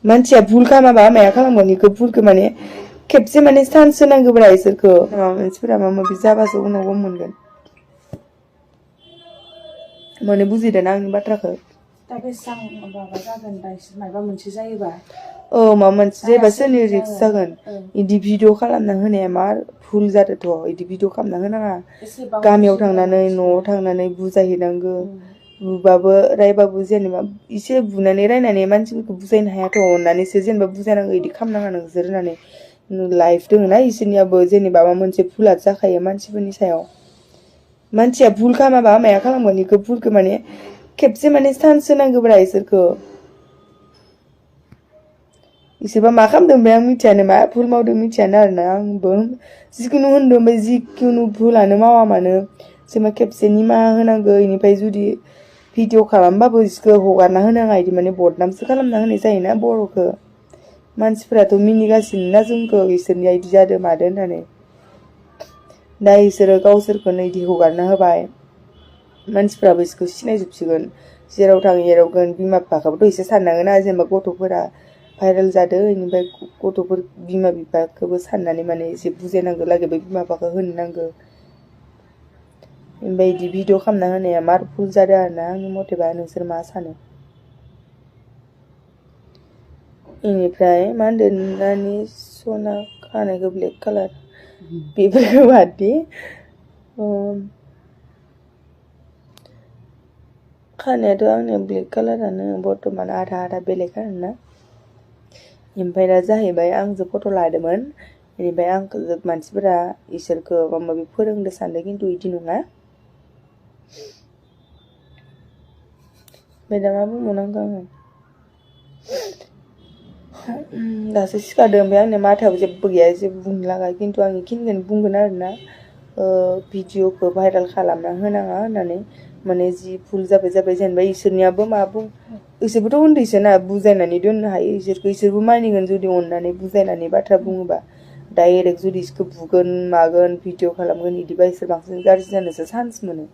मानसिया भुल खालामाबा माया खालामगोन इखो भुलखो माने खेबसे माने चान्स होनांगौब्रा इसोरखो मानसिफोरा माबा माबि जाबासो उनाव गम मोनगोन माने बुजिदों आंनि बाथ्राखौ दा बेसां माबा जागोन दा इसोर माबा मोनसे जायोबा माबा मोनसे जायोबा सोरनि रिक्स जागोन इदि भिडिअ खालामना होनाया मा भुल जादोंथ' इदि भिडिअ खालामना होनाङा गामियाव थांनानै न'आव थांनानै बुजायहैनांगौ बुबाबो रायबाबो जेनेबा एसे बुनानै रायनानै मानसिफोरखौ बुजायनो हायाथ' अननानैसो जेनेबा बुजायनांगौ इदि खालामनाङा नोंसोर होननानै लाइफ दङ ना इसोरनियाबो जेनेबा माबा मोनसे भुला जाखायो मानसिफोरनि सायाव मानसिया भुल खालामाबा माया खालामगोन इखो भुलखो माने खेबसे माने चान्स होनांगौब्रा इसोरखो इसोरबा मा खालामदों ओमफ्राय आं मिथियानो मा भुल मावदों मिथियानो आरोना आंबो जिखुनु होनदों ओमफ्राय जिखुनु भुलानो मावा मानो जेनेबा खेबसे निमाहा होनांगौ इनिफ्राय जुदि भिडिअ खालामबाबो इसोरखौ हगारना होनाङा इदि माने बदनामसो खालामना होनाय जायोना बर'खौ मानसिफोराथ' मिनिगासिनो ना जोंखौ इसोरनिया इदि जादों मादो होननानै दा इसोरो गावसोरखौनो इदि हगारना होबाय मानसिफ्राबो इसोरखौ सिनायजोबसिगोन जेराव थाङो एरावगोन बिमा बिफाखौबोथ' एसे साननांगोन ना जेनेबा गथ'फोरा भाइरेल जादों इनिफ्राय गथ'फोर बिमा बिफाखौबो साननानै माने एसे बुजायनांगौ लागै बे बिमा बिफाखौ होनो नांगौ ओमफ्राय इदि भिडिअ खालामना होनाया मार भुल जादों आरोना आंनि मथेबा नोंसोर मा सानो इनिफ्राय मा होनदों नानि सना खानायखौ ब्लेक कालार बेफोरखौ बाददि खानायाथ' आंनिया ब्लेक कालारानो बर्थमान आधा आधा बेलेग आरोना ओमफ्राय दा जाहैबाय आंजों फट' लादोंमोन बेनिफ्राय आंखौ मानसिफोरा इसोरखौ माबा माबि फोरोंनो सानदों खिन्थु इदि नङा ओमफ्राय दा मा बुंबावनांगौ आङो दासो सिखारदों ओमफ्राय आंनि माथायाव जेबो गैया जेबो बुंनो लागा खिन्थु आं इखिनिखौनो बुंगोन आरोना भिडिअखौ भाइरेल खालामना होनाङा होननानै माने जि भुल जाबाय जेनेबा इसोरनियाबो मा बुं इसोरबोथ' उन्दैसोना बुजायनानै दोननो हायो इसोरबो मानिगोन जुदि अननानै बुजायनानै बाथ्रा बुङोबा डाइरेक्ट जुदि इसोरखौ बुगोन मागोन भिडिअ खालामगोन इदिबा इसोर बांसिन गाज्रि जानोसो चान्स मोनो